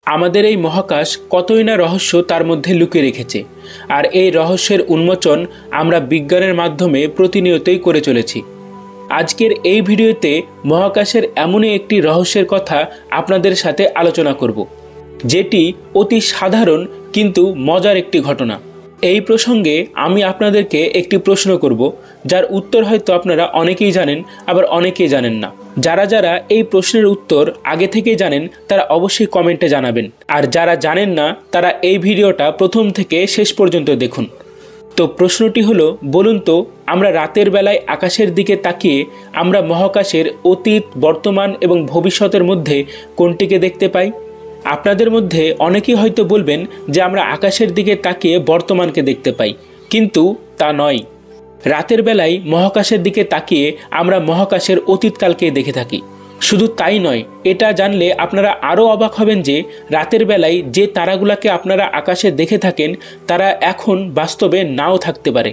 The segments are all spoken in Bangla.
আমাদের এই মহাকাশ কতই না রহস্য তার মধ্যে লুকিয়ে রেখেছে, আর এই রহস্যের উন্মোচন আমরা বিজ্ঞানের মাধ্যমে প্রতিনিয়তই করে চলেছি। আজকের এই ভিডিওতে মহাকাশের এমনই একটি রহস্যের কথা আপনাদের সাথে আলোচনা করব, যেটি অতি সাধারণ কিন্তু মজার একটি ঘটনা। এই প্রসঙ্গে আমি আপনাদেরকে একটি প্রশ্ন করব, যার উত্তর হয়তো আপনারা অনেকেই জানেন, আবার অনেকেই জানেন না। যারা যারা এই প্রশ্নের উত্তর আগে থেকেই জানেন তারা অবশ্যই কমেন্টে জানাবেন, আর যারা জানেন না তারা এই ভিডিওটা প্রথম থেকে শেষ পর্যন্ত দেখুন। তো প্রশ্নটি হলো, বলুন তো আমরা রাতের বেলায় আকাশের দিকে তাকিয়ে আমরা মহাকাশের অতীত, বর্তমান এবং ভবিষ্যতের মধ্যে কোনটিকে দেখতে পাই? আপনাদের মধ্যে অনেকেই হয়তো বলবেন যে আমরা আকাশের দিকে তাকিয়ে বর্তমানকে দেখতে পাই, কিন্তু তা নয়। রাতের বেলায় মহাকাশের দিকে তাকিয়ে আমরা মহাকাশের অতীতকালকে দেখে থাকি। শুধু তাই নয়, এটা জানলে আপনারা আরও অবাক হবেন যে রাতের বেলায় যে তারাগুলোকে আপনারা আকাশে দেখে থাকেন তারা এখন বাস্তবে নাও থাকতে পারে।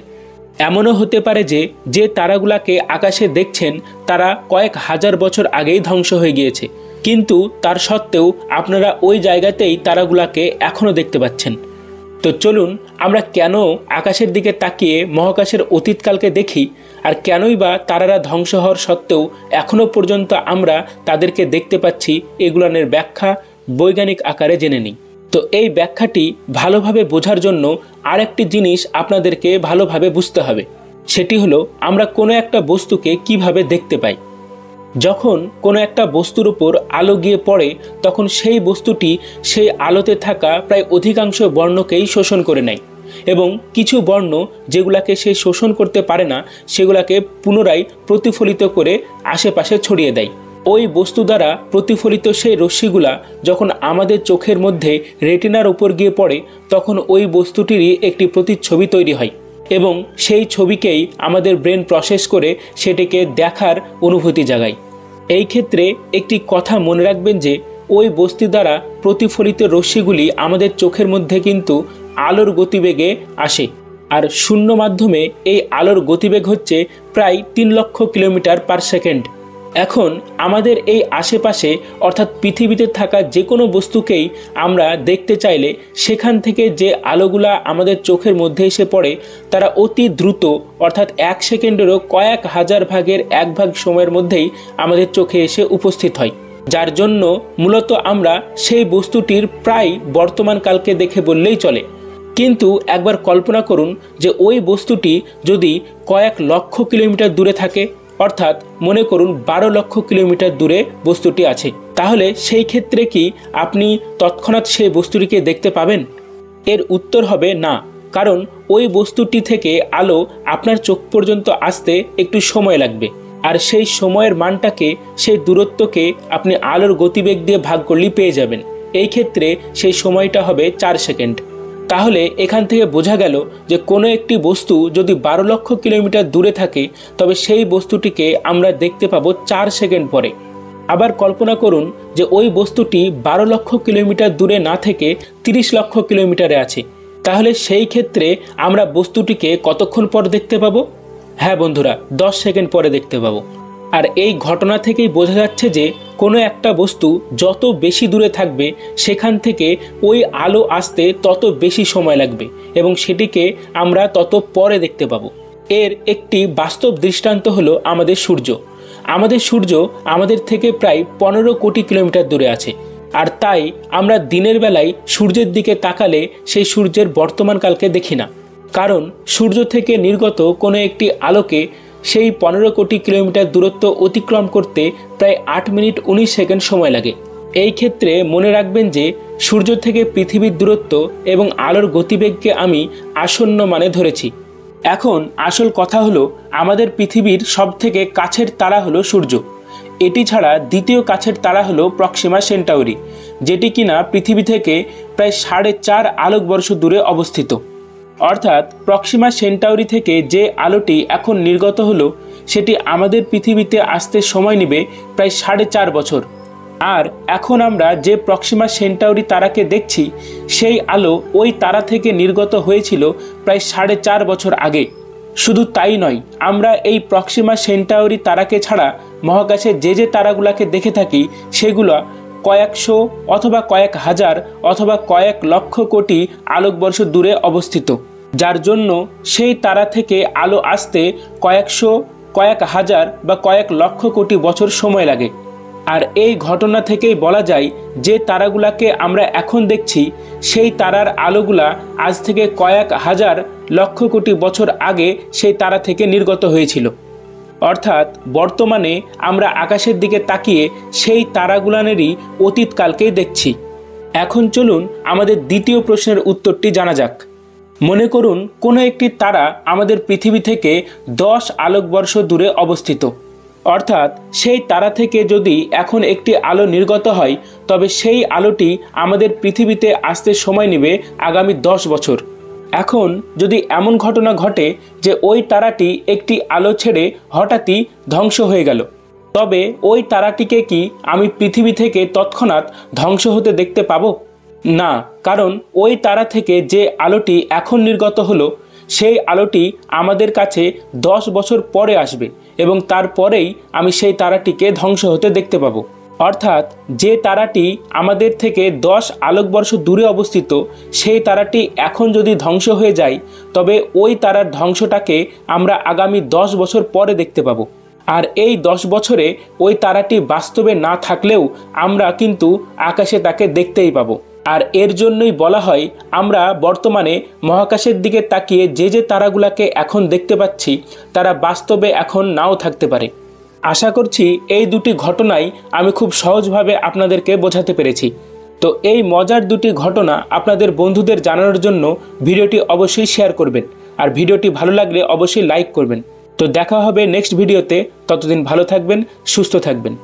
এমনও হতে পারে যে যে তারাগুলোকে আকাশে দেখছেন তারা কয়েক হাজার বছর আগেই ধ্বংস হয়ে গিয়েছে, কিন্তু তার সত্ত্বেও আপনারা ওই জায়গাতেই তারাগুলোকে এখনও দেখতে পাচ্ছেন। তো চলুন আমরা কেন আকাশের দিকে তাকিয়ে মহাকাশের অতীতকালকে দেখি, আর কেনই বা তারারা ধ্বংস হওয়ার সত্ত্বেও এখনও পর্যন্ত আমরা তাদেরকে দেখতে পাচ্ছি, এগুলোর ব্যাখ্যা বৈজ্ঞানিক আকারে জেনে নিই। তো এই ব্যাখ্যাটি ভালোভাবে বোঝার জন্য আরেকটি জিনিস আপনাদেরকে ভালোভাবে বুঝতে হবে। সেটি হলো, আমরা কোনো একটা বস্তুকে কিভাবে দেখতে পাই। যখন কোনো একটা বস্তুর উপর আলো গিয়ে পড়ে তখন সেই বস্তুটি সেই আলোতে থাকা প্রায় অধিকাংশ বর্ণকেই শোষণ করে নেয়, এবং কিছু বর্ণ যেগুলাকে সে শোষণ করতে পারে না সেগুলাকে পুনরায় প্রতিফলিত করে আশেপাশে ছড়িয়ে দেয়। ওই বস্তু দ্বারা প্রতিফলিত সেই রশ্মিগুলা যখন আমাদের চোখের মধ্যে রেটিনার উপর গিয়ে পড়ে তখন ওই বস্তুটিরই একটি প্রতিচ্ছবি তৈরি হয়, এবং সেই ছবিকেই আমাদের ব্রেন প্রসেস করে সেটিকে দেখার অনুভূতি জাগায়। এই ক্ষেত্রে একটি কথা মনে রাখবেন যে ওই বস্তু দ্বারা প্রতিফলিত রশ্মিগুলি আমাদের চোখের মধ্যে কিন্তু আলোর গতিবেগে আসে, আর শূন্য মাধ্যমে এই আলোর গতিবেগ হচ্ছে প্রায় 3 লক্ষ কিলোমিটার পার সেকেন্ড। এখন আমাদের এই আশেপাশে অর্থাৎ পৃথিবীতে থাকা যে কোনো বস্তুকেই আমরা দেখতে চাইলে সেখান থেকে যে আলোগুলা আমাদের চোখের মধ্যে এসে পড়ে তারা অতি দ্রুত অর্থাৎ 1 সেকেন্ডেরও কয়েক হাজার ভাগের 1 ভাগ সময়ের মধ্যেই আমাদের চোখে এসে উপস্থিত হয়, যার জন্য মূলত আমরা সেই বস্তুটির প্রায় বর্তমানকালকে দেখে বললেই চলে। কিন্তু একবার কল্পনা করুন যে ওই বস্তুটি যদি কয়েক লক্ষ কিলোমিটার দূরে থাকে, অর্থাৎ মনে করুন 12 লক্ষ কিলোমিটার দূরে বস্তুটি আছে, তাহলে সেই ক্ষেত্রে কি আপনি তৎক্ষণাৎ সেই বস্তুটিকে দেখতে পাবেন? এর উত্তর হবে না, কারণ ওই বস্তুটি থেকে আলো আপনার চোখ পর্যন্ত আসতে একটু সময় লাগবে, আর সেই সময়ের মানটাকে, সেই দূরত্বকে আপনি আলোর গতিবেগ দিয়ে ভাগ করলেই পেয়ে যাবেন। এই ক্ষেত্রে সেই সময়টা হবে 4 সেকেন্ড। তাহলে এখান থেকে বোঝা গেল যে কোনো একটি বস্তু যদি 12 লক্ষ কিলোমিটার দূরে থাকে তবে সেই বস্তুটিকে আমরা দেখতে পাবো 4 সেকেন্ড পরে। আবার কল্পনা করুন যে ওই বস্তুটি 12 লক্ষ কিলোমিটার দূরে না থেকে 30 লক্ষ কিলোমিটারে আছে, তাহলে সেই ক্ষেত্রে আমরা বস্তুটিকে কতক্ষণ পর দেখতে পাবো? হ্যাঁ বন্ধুরা, 10 সেকেন্ড পরে দেখতে পাবো। আর এই ঘটনা থেকেই বোঝা যাচ্ছে যে কোনো একটা বস্তু যত বেশি দূরে থাকবে সেখান থেকে ওই আলো আসতে তত বেশি সময় লাগবে, এবং সেটিকে আমরা তত পরে দেখতে পাবো। এর একটি বাস্তব দৃষ্টান্ত হলো আমাদের সূর্য। আমাদের সূর্য আমাদের থেকে প্রায় 15 কোটি কিলোমিটার দূরে আছে, আর তাই আমরা দিনের বেলায় সূর্যের দিকে তাকালে সেই সূর্যের বর্তমানকালকে দেখি না, কারণ সূর্য থেকে নির্গত কোনো একটি আলোকে সেই 15 কোটি কিলোমিটার দূরত্ব অতিক্রম করতে প্রায় 8 মিনিট 19 সেকেন্ড সময় লাগে। এই ক্ষেত্রে মনে রাখবেন যে সূর্য থেকে পৃথিবীর দূরত্ব এবং আলোর গতিবেগকে আমি আসন্ন মানে ধরেছি। এখন আসল কথা হলো, আমাদের পৃথিবীর সবথেকে কাছের তারা হলো সূর্য। এটি ছাড়া দ্বিতীয় কাছের তারা হলো প্রক্সিমা সেন্টাউরি, যেটি কিনা পৃথিবী থেকে প্রায় 4.5 আলোকবর্ষ দূরে অবস্থিত। অর্থাৎ প্রক্সিমা সেন্টাউরি থেকে যে আলোটি এখন নির্গত হলো সেটি আমাদের পৃথিবীতে আসতে সময় নেবে প্রায় 4.5 বছর। আর এখন আমরা যে প্রক্সিমা সেন্টাউরি তারাকে দেখছি সেই আলো ওই তারা থেকে নির্গত হয়েছিল প্রায় 4.5 বছর আগে। শুধু তাই নয়, আমরা এই প্রক্সিমা সেন্টাউরি তারাকে ছাড়া মহাকাশে যে যে তারাগুলাকে দেখে থাকি সেগুলো কয়েকশো অথবা কয়েক হাজার অথবা কয়েক লক্ষ কোটি আলোকবর্ষ দূরে অবস্থিত, যার জন্য সেই তারা থেকে আলো আসতে কয়েকশো, কয়েক হাজার বা কয়েক লক্ষ কোটি বছর সময় লাগে। আর এই ঘটনা থেকেই বলা যায় যে তারাগুলাকে আমরা এখন দেখছি সেই তারার আলোগুলা আজ থেকে কয়েক হাজার লক্ষ কোটি বছর আগে সেই তারা থেকে নির্গত হয়েছিল। অর্থাৎ বর্তমানে আমরা আকাশের দিকে তাকিয়ে সেই তারাগুলানেরই অতীতকালকেই দেখছি। এখন চলুন আমাদের দ্বিতীয় প্রশ্নের উত্তরটি জানা যাক। মনে করুন কোনো একটি তারা আমাদের পৃথিবী থেকে 10 আলোকবর্ষ দূরে অবস্থিত। অর্থাৎ সেই তারা থেকে যদি এখন একটি আলো নির্গত হয়, তবে সেই আলোটি আমাদের পৃথিবীতে আসতে সময় নেবে আগামী 10 বছর। এখন যদি এমন ঘটনা ঘটে যে ওই তারাটি একটি আলো ছেড়ে হঠাৎই ধ্বংস হয়ে গেল, তবে ওই তারাটিকে কি আমি পৃথিবী থেকে তৎক্ষণাৎ ধ্বংস হতে দেখতে পাবো? না, কারণ ওই তারা থেকে যে আলোটি এখন নির্গত হলো সেই আলোটি আমাদের কাছে 10 বছর পরে আসবে এবং তারপরেই আমি সেই তারাটিকে ধ্বংস হতে দেখতে পাবো। অর্থাৎ যে তারাটি আমাদের থেকে 10 আলোকবর্ষ দূরে অবস্থিত সেই তারাটি এখন যদি ধ্বংস হয়ে যায়, তবে ওই তারার ধ্বংসটাকে আমরা আগামী 10 বছর পরে দেখতে পাবো। আর এই 10 বছরে ওই তারাটি বাস্তবে না থাকলেও আমরা কিন্তু আকাশে তাকে দেখতেই পাবো। আর এর জন্যই বলা হয় আমরা বর্তমানে মহাকাশের দিকে তাকিয়ে যে তারাগুলাকে এখন দেখতে পাচ্ছি তারা বাস্তবে এখন নাও থাকতে পারে। আশা করছি এই দুটি ঘটনাই আমি খুব সহজভাবে আপনাদেরকে বোঝাতে পেরেছি। তো এই মজার দুটি ঘটনা আপনাদের বন্ধুদের জানানোর জন্য ভিডিওটি অবশ্যই শেয়ার করবেন, আর ভিডিওটি ভালো লাগলে অবশ্যই লাইক করবেন। তো দেখা হবে নেক্সট ভিডিওতে। ততদিন ভালো থাকবেন, সুস্থ থাকবেন।